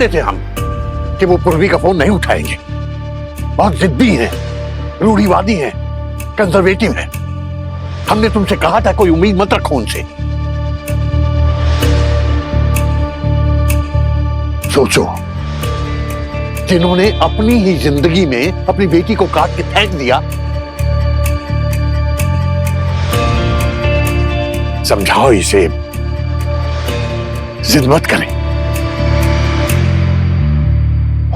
जानते थे हम कि वो पूर्वी का फोन नहीं उठाएंगे। बहुत जिद्दी हैं, रूढ़िवादी हैं, कंजर्वेटिव हैं। हमने तुमसे कहा था कोई उम्मीद मत रखो उनसे। सोचो, जिन्होंने अपनी ही जिंदगी में अपनी बेटी को काट के फेंक दिया, समझाओ इसे, जिद मत करें।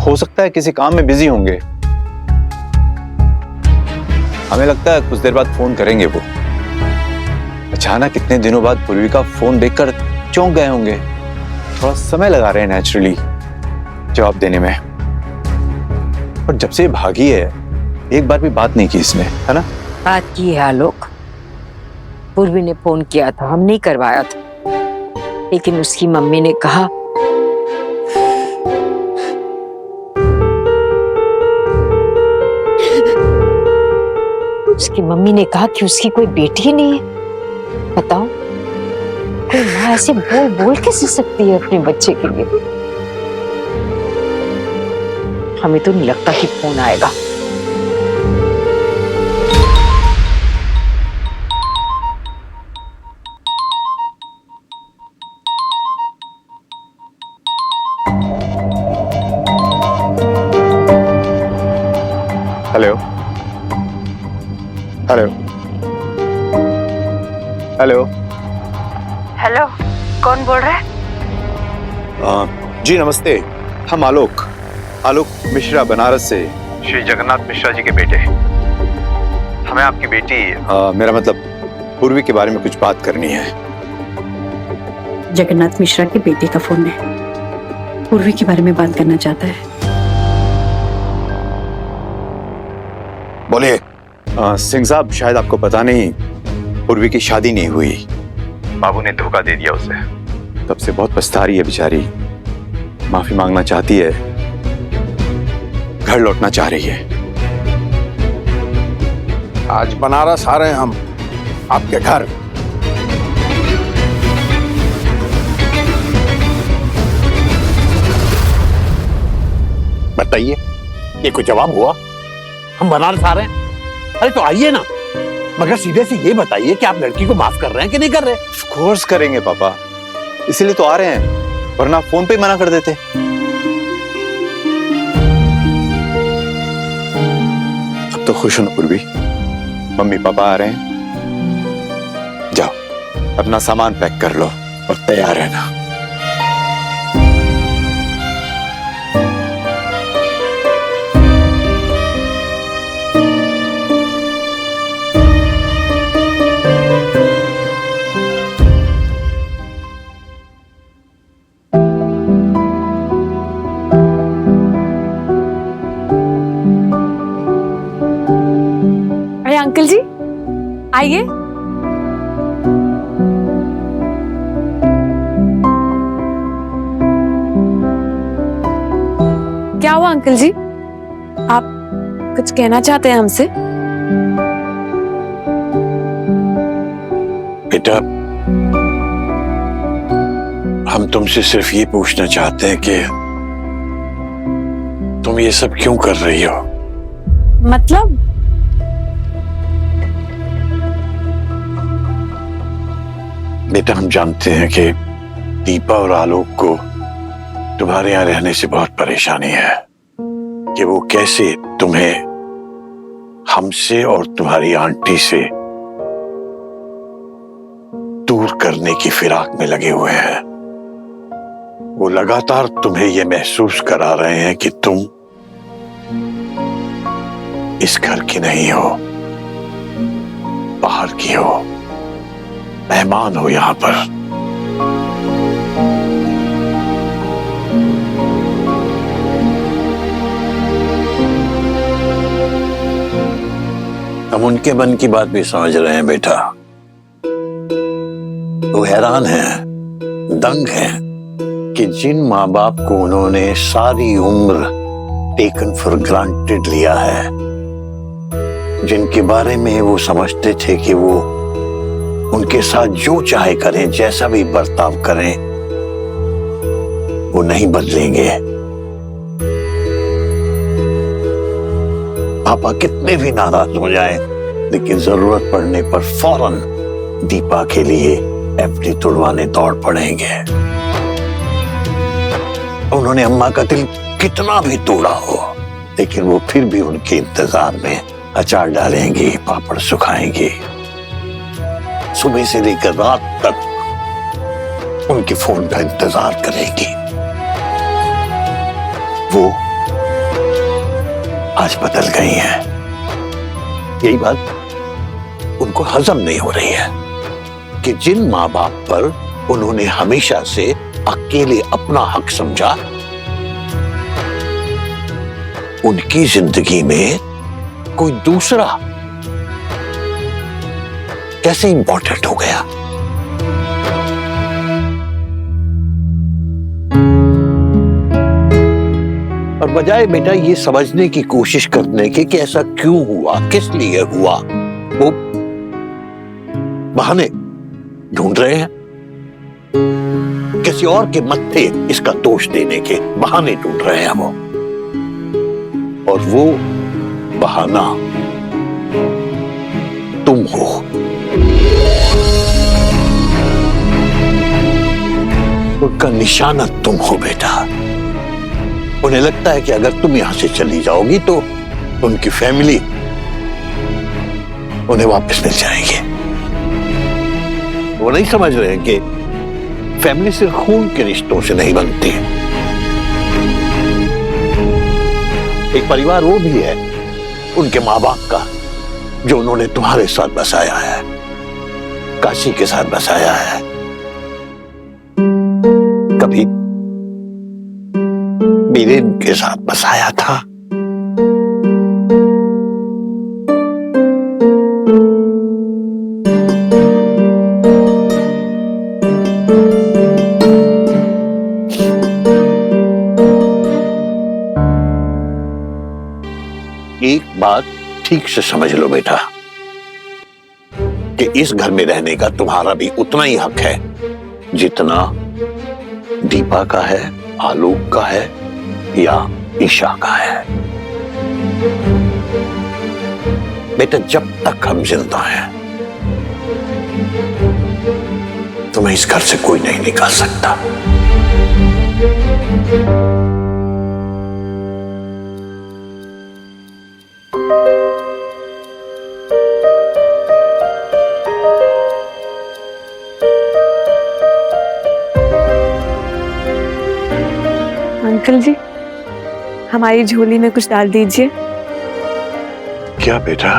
हो सकता है किसी काम में बिजी होंगे, हमें लगता है कुछ देर बाद फोन करेंगे वो। अचानक इतने दिनों बाद पूर्वी का फोन देखकर चौंक गए होंगे, थोड़ा समय लगा रहे हैं नेचुरली जवाब देने में। और जब से भागी है एक बार भी बात नहीं की इसने, है ना? बात की है आलोक, पूर्वी ने फोन किया था, हम नहीं करवाया था, लेकिन उसकी मम्मी ने कहा कि उसकी कोई बेटी ही नहीं है। बताओ, कोई माँ ऐसे बोल बोल के सह सकती है अपने बच्चे के लिए? हमें तो नहीं लगता कि फोन आएगा। हेलो हेलो हेलो हेलो, कौन बोल रहा है? जी नमस्ते, हम आलोक मिश्रा, बनारस से, श्री जगन्नाथ मिश्रा जी के बेटे। हमें आपकी बेटी मेरा मतलब पूर्वी के बारे में कुछ बात करनी है। जगन्नाथ मिश्रा के बेटे का फोन है, पूर्वी के बारे में बात करना चाहता है। बोलिए। सिंह साहब, शायद आपको पता नहीं, पूर्वी की शादी नहीं हुई। बाबू ने धोखा दे दिया उसे, तब से बहुत पछता रही है बेचारी, माफी मांगना चाहती है, घर लौटना चाह रही है। आज बनारस आ रहे हैं हम आपके घर। बताइए, ये कोई जवाब हुआ? हम बनारस आ रहे हैं? अरे तो आइए ना, मगर सीधे से ये बताइए कि आप लड़की को माफ कर रहे हैं कि नहीं कर रहे? ऑफ कोर्स करेंगे पापा, इसीलिए तो आ रहे हैं, वरना फोन पे मना कर देते। अब तो खुश हो ना पूर्वी, मम्मी पापा आ रहे हैं। जाओ अपना सामान पैक कर लो और तैयार रहना। अंकल जी आइए। क्या हुआ अंकल जी, आप कुछ कहना चाहते हैं हमसे? बेटा, हम तुमसे सिर्फ ये पूछना चाहते हैं कि तुम ये सब क्यों कर रही हो? मतलब? बेटा, हम जानते हैं कि दीपा और आलोक को तुम्हारे यहाँ रहने से बहुत परेशानी है, कि वो कैसे तुम्हें हमसे और तुम्हारी आंटी से दूर करने की फिराक में लगे हुए हैं। वो लगातार तुम्हें यह महसूस करा रहे हैं कि तुम इस घर की नहीं हो, बाहर की हो, मेहमान हो यहां पर। हम उनके मन की बात भी समझ रहे हैं बेटा। वो हैरान हैं, दंग हैं कि जिन माँ बाप को उन्होंने सारी उम्र टेकन फॉर ग्रांटेड लिया है, जिनके बारे में वो समझते थे कि वो उनके साथ जो चाहे करें, जैसा भी बर्ताव करें, वो नहीं बदलेंगे, पापा कितने भी नाराज हो जाएं, लेकिन जरूरत पड़ने पर फौरन दीपा के लिए एफडी तुड़वाने दौड़ पड़ेंगे। उन्होंने अम्मा का दिल कितना भी तोड़ा हो, लेकिन वो फिर भी उनके इंतजार में अचार डालेंगे, पापड़ सुखाएंगे। सुबह से लेकर रात तक उनके फोन का इंतजार करेंगी। वो आज बदल गई हैं। यही बात उनको हजम नहीं हो रही है कि जिन माँ बाप पर उन्होंने हमेशा से अकेले अपना हक समझा, उनकी जिंदगी में कोई दूसरा कैसे इंपॉर्टेंट हो गया। और बजाय बेटा ये समझने की कोशिश करने के कि ऐसा क्यों हुआ, किस लिए हुआ, वो बहाने ढूंढ रहे हैं। किसी और के मत्थे इसका दोष देने के बहाने ढूंढ रहे हैं वो, और वो बहाना तुम हो। उनका निशाना तुम हो बेटा। उन्हें लगता है कि अगर तुम यहां से चली जाओगी तो उनकी फैमिली उन्हें वापस मिल जाएगी। वो नहीं समझ रहे कि फैमिली सिर्फ खून के रिश्तों से नहीं बनती। एक परिवार वो भी है उनके माँ बाप का जो उन्होंने तुम्हारे साथ बसाया है, काशी के साथ बसाया है। कभी बीरेन के साथ बसाया था। एक बात ठीक से समझ लो बेटा कि इस घर में रहने का तुम्हारा भी उतना ही हक है जितना दीपा का है, आलोक का है या ईशा का है। बेटा जब तक हम जिंदा हैं तुम्हें इस घर से कोई नहीं निकाल सकता। अंकल जी, हमारी झोली में कुछ डाल दीजिए। क्या बेटा?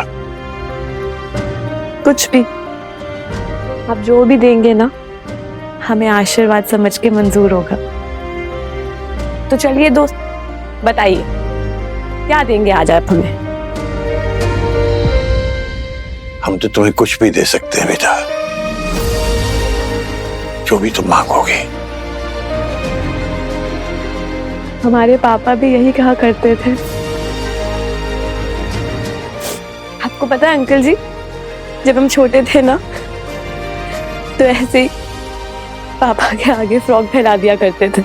कुछ भी, आप जो भी देंगे ना हमें आशीर्वाद समझ के मंजूर होगा। तो चलिए दोस्त, बताइए क्या देंगे आज आप हमें? हम तो तुम्हें कुछ भी दे सकते हैं बेटा, जो भी तुम मांगोगे। हमारे पापा भी यही कहा करते थे। आपको पता है अंकल जी, जब हम छोटे थे ना तो ऐसे ही पापा के आगे फ्रॉक फैला दिया करते थे,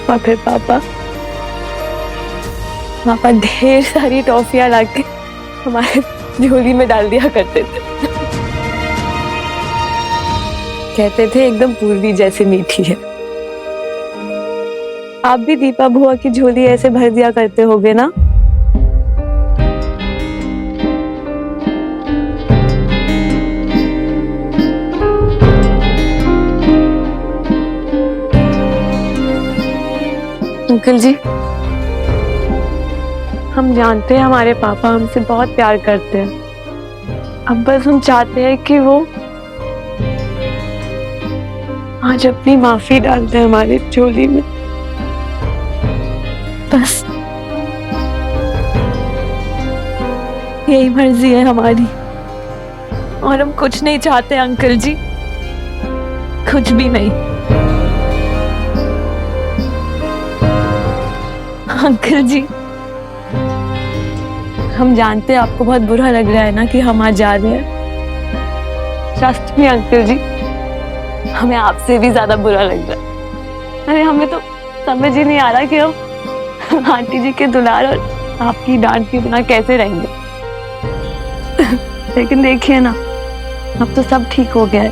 और फिर पापा ढेर सारी टॉफियां लाके हमारे झोली में डाल दिया करते थे। कहते थे एकदम पूर्वी जैसी मीठी है। आप भी दीपा बुआ की झोली ऐसे भर दिया करते होगे ना? अंकल जी, हम जानते हैं हमारे पापा हमसे बहुत प्यार करते हैं। अब बस हम चाहते हैं कि वो आज अपनी माफी डाल दें हमारी झोली में। बस यही मर्जी है हमारी, और हम कुछ नहीं चाहते अंकल जी, कुछ भी नहीं। अंकल जी, हम जानते हैं आपको बहुत बुरा लग रहा है ना कि हम आज जा रहे हैं। ट्रस्ट मी अंकल जी, हमें आपसे भी ज्यादा बुरा लग रहा है। अरे हमें तो समझ ही नहीं आ रहा कि हम आंटी जी के दुलार और आपकी डांट के बिना कैसे रहेंगे। लेकिन देखिए ना, अब तो सब ठीक हो गया है।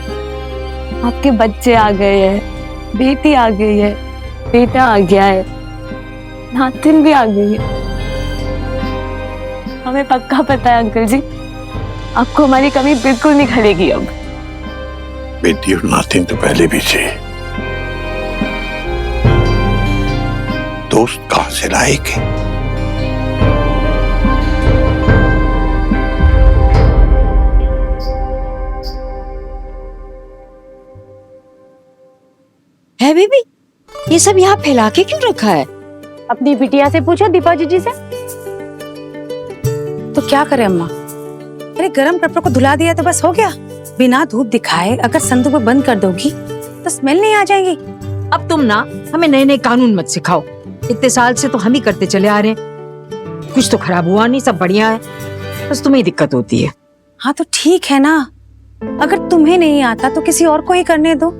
आपके बच्चे आ गए हैं, बेटी आ गई है, बेटा आ गया है, नातिन भी आ गई है। हमें पक्का पता है अंकल जी, आपको हमारी कमी बिल्कुल नहीं खलेगी अब। बेटी और नातिन तो पहले भी थे, दोस्त कहां से लाएंगे? है बेबी, ये सब यहाँ फैला के क्यों रखा है? अपनी बिटिया से पूछो, दीपा जीजी से। तो क्या करे अम्मा, अरे गरम कपड़ों को धुला दिया तो बस हो गया। बिना धूप दिखाए अगर संदूक में बंद कर दोगी तो स्मेल नहीं आ जाएगी। अब तुम ना हमें नए नए कानून मत सिखाओ, इतने साल से तो हम ही करते चले आ रहे हैं। कुछ तो खराब हुआ नहीं, सब बढ़िया है, बस तुम्हें ही दिक्कत होती है। हाँ तो ठीक है ना, अगर तुम्हें नहीं आता तो किसी और को ही करने दो।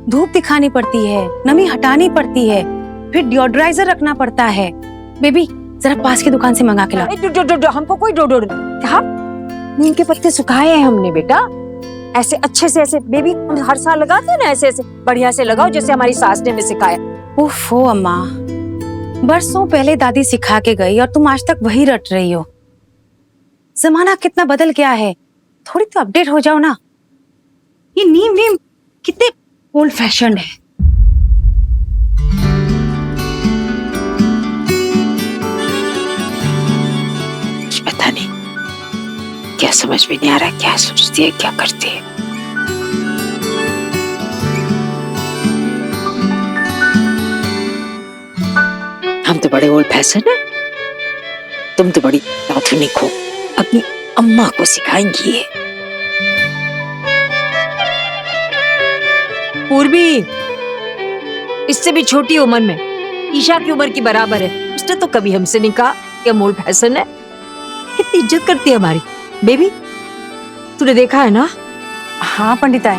धूप दिखानी पड़ती है, नमी हटानी पड़ती है, फिर डिओड्राइजर रखना पड़ता है। बेबी जरा पास की दुकान से मंगा के लाओ। हमको कोई डो क्या? नीम के पत्ते सुखाए हैं हमने बेटा, ऐसे अच्छे से, ऐसे बेबी हम हर साल लगाते हैं ना, ऐसे ऐसे बढ़िया से लगाओ जैसे हमारी सास ने हमें सिखाया। ओफो अम्मा, बरसों पहले दादी सिखा के गई और तुम आज तक वही रट रही हो। जमाना कितना बदल गया है, थोड़ी तो अपडेट हो जाओ ना। ये नीम कितने ओल्ड फैशन है। पता नहीं क्या समझ में नहीं आ रहा, क्या सोचती है, क्या करती है। हम तो बड़े ओल्ड फैशन है, तुम तो बड़ी आधुनिक हो, अपनी अम्मा को सिखाएंगी ये। पूर्वी इससे भी छोटी उम्र में ईशा की उम्र की बराबर है, उसने तो कभी हमसे नहीं कहा कि हम ओल्ड फैशन है। कितनी इज्जत करती है हमारी। बेबी तूने देखा है ना? हाँ पंडिताई,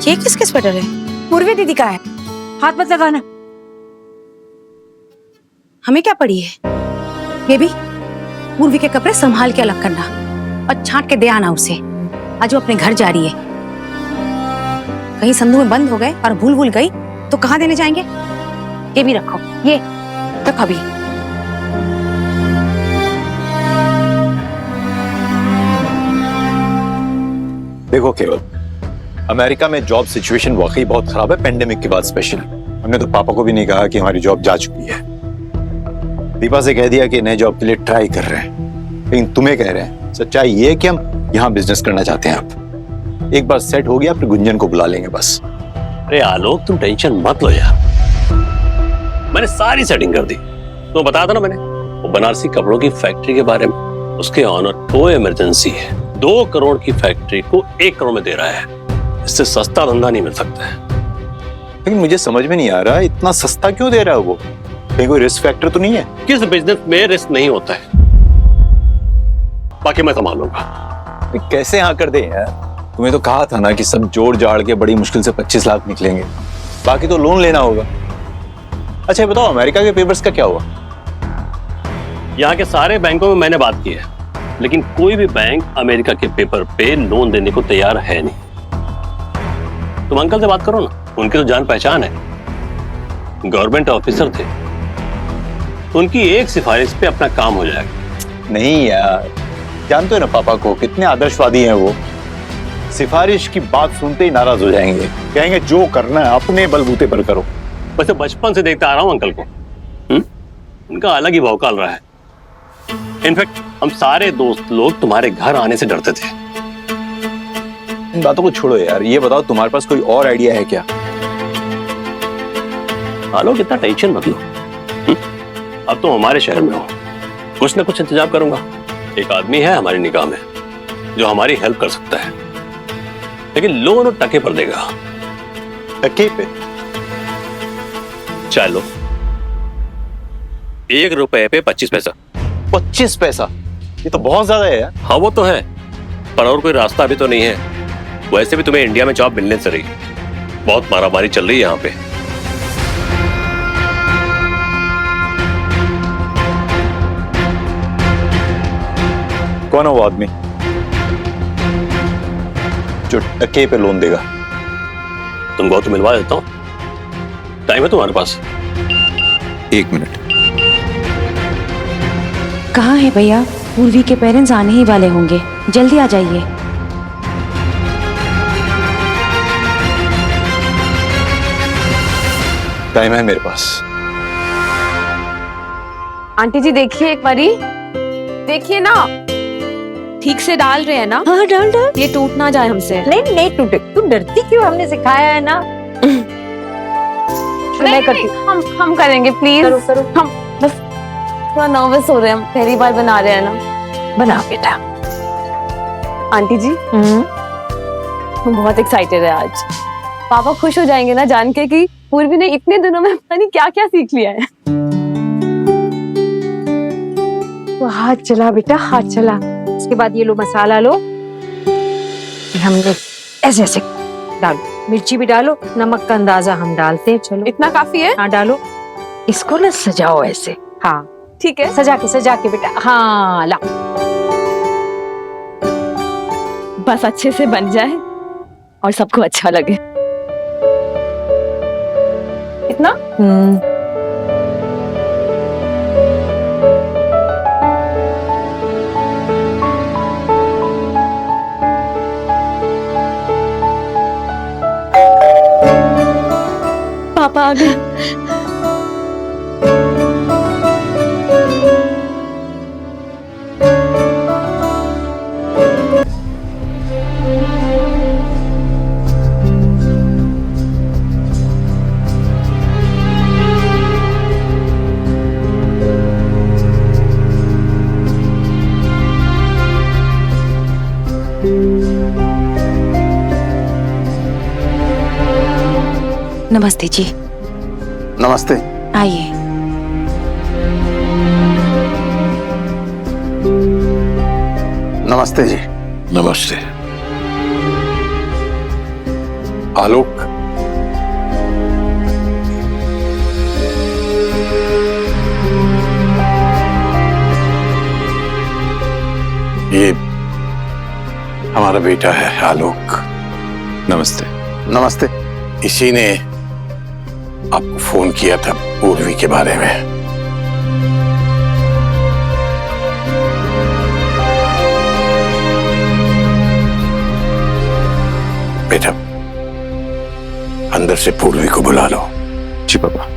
ये किसके स्वेटर है? पूर्वी दीदी का है। हाथ मत लगाना। हमें क्या पड़ी है? बेबी पूर्वी के कपड़े संभाल के अलग करना और छांट के दे आना उसे। आज वो अपने घर जा रही है, कहीं संदूक में बंद हो गए और भूल गई तो कहाँ देने जाएंगे? ये भी रखो, ये रखो अभी। देखो केवल, अमेरिका में जॉब सिचुएशन वाकई बहुत खराब है, पेंडेमिक के बाद स्पेशल। हमने तो पापा को भी नहीं कहा कि हमारी जॉब जा चुकी है। दीपा से कह दिया कि नए जॉब के लिए ट्राई कर रहे हैं, लेकिन तुम्हें कह रहे हैं। सच्चाई ये है कि हम यहाँ बिजनेस करना चाहते हैं। अब एक बार सेट हो गया फिर गुंजन को बुला लेंगे बस। अरे आलोक तुम टेंशन मत लो यार, मैंने सारी सेटिंग कर दी। तो बताया था ना मैंने वो बनारसी कपड़ों की फैक्ट्री के बारे में। उसके ऑनर को इमरजेंसी है, 2 करोड़ की फैक्ट्री को 1 करोड़ में दे रहा है। इससे सस्ता धंधा नहीं मिल सकता है। लेकिन मुझे समझ में नहीं आ रहा इतना सस्ता क्यों दे रहा है वो? कहीं कोई रिस्क फैक्टर तो नहीं है? किस बिजनेस में रिस्क नहीं होता है, बाकी मैं संभाल लूंगा। कैसे हाँ कर दे यार? तुम्हें तो कहा था ना कि सब जोड़ जाड़ के बड़ी मुश्किल से 25 लाख निकलेंगे, बाकी तो लोन लेना होगा। अच्छा ये बताओ, अमेरिका के पेपर्स का क्या हुआ? यहाँ के सारे बैंकों में मैंने बात की है, लेकिन कोई भी बैंक अमेरिका के पेपर पे लोन देने को तैयार है नहीं। तुम अंकल से बात करो ना, उनकी तो जान पहचान है, गवर्नमेंट ऑफिसर थे, तो उनकी एक सिफारिश पे अपना काम हो जाएगा। नहीं यार, जानते हो ना पापा को, कितने आदर्शवादी हैं वो। सिफारिश की बात सुनते ही नाराज हो जाएंगे, कहेंगे जो करना है अपने बलबूते पर करो। वैसे बचपन से देखता आ रहा हूं अंकल को, उनका अलग ही भौकाल रहा है। इनफैक्ट हम सारे दोस्त लोग तुम्हारे घर आने से डरते थे। इन बातों को छोड़ो यार, ये बताओ तुम्हारे पास कोई और आइडिया है क्या? आलोक इतना टेंशन मत लो, अब तुम हमारे शहर में हो, कुछ ना कुछ इंतजाम करूंगा। एक आदमी है हमारी निगाह में जो हमारी हेल्प कर सकता है, लेकिन लोन और टके पर देगा। टके पे? चलो 1 रुपए पे 25 पैसा। 25 पैसा? ये तो बहुत ज्यादा है यार। हाँ वो तो है, पर और कोई रास्ता अभी तो नहीं है। वैसे भी तुम्हें इंडिया में जॉब मिलने से रही, बहुत मारामारी चल रही है यहाँ पे। कौन है वो आदमी जो टके पे लोन देगा? तुमको तो मिलवा देता हूँ, टाइम है तुम्हारे पास? 1 मिनट। कहाँ है भैया? पूर्वी के पेरेंट्स आने ही वाले होंगे, जल्दी आ जाइए। टाइम है मेरे पास। आंटी जी देखिए एक बारी, देखिए ना, ठीक से डाल रहे हैं ना? हाँ डाल डाल। ये टूट ना जाए हमसे। नहीं नहीं टूटे, तू डरती क्यों? हमने सिखाया है ना। मैं करती हूँ। हम करेंगे प्लीज। करो करो। हम बस थोड़ा नर्वस हो रहे हैं, हम पहली बार बना रहे हैं ना। बना बेटा। आंटी जी हम बहुत एक्साइटेड है आज। पापा खुश हो जाएंगे ना जान के कि पूर्वी ने इतने दिनों में पता नहीं क्या क्या सीख लिया है। तो हाथ चला बेटा, हाथ चला। इसके बाद ये लो मसाला लो, हमने ऐसे ऐसे डालो, मिर्ची भी डालो, नमक का अंदाजा हम डालते हैं। चलो इतना काफी है? हाँ डालो। इसको ना सजाओ ऐसे। हाँ ठीक है, सजा के बेटा। हाँ ला। बस अच्छे से बन जाए और सबको अच्छा लगे। इतना? पापा आ गए। नमस्ते जी। नमस्ते। आइए। नमस्ते जी। नमस्ते। आलोक, ये हमारा बेटा है आलोक। नमस्ते। नमस्ते। इसी ने आपको फोन किया था पूर्वी के बारे में। बेटा अंदर से पूर्वी को बुला लो। जी पापा।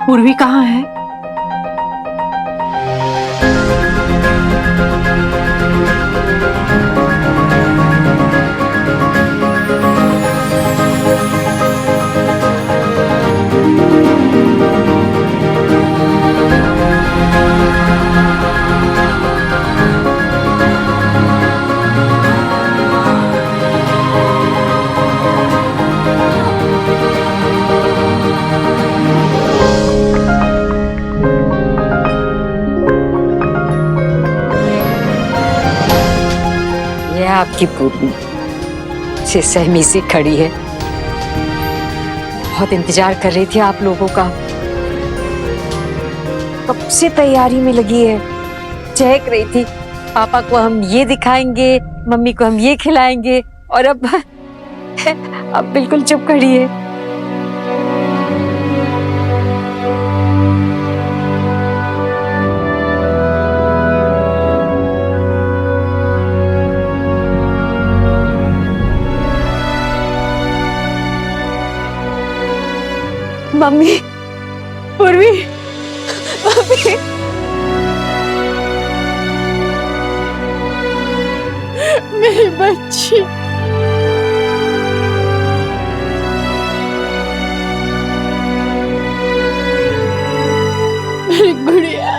पूर्वी कहाँ है? आपकी पूर्वी से सहमी सी खड़ी है। बहुत इंतजार कर रही थी आप लोगों का, कब से तैयारी में लगी है, चहक रही थी। पापा को हम ये दिखाएंगे, मम्मी को हम ये खिलाएंगे, और अब बिल्कुल चुप खड़ी है। मम्मी, पूर्वी, मम्मी, मेरी बच्ची, मेरी गुड़िया।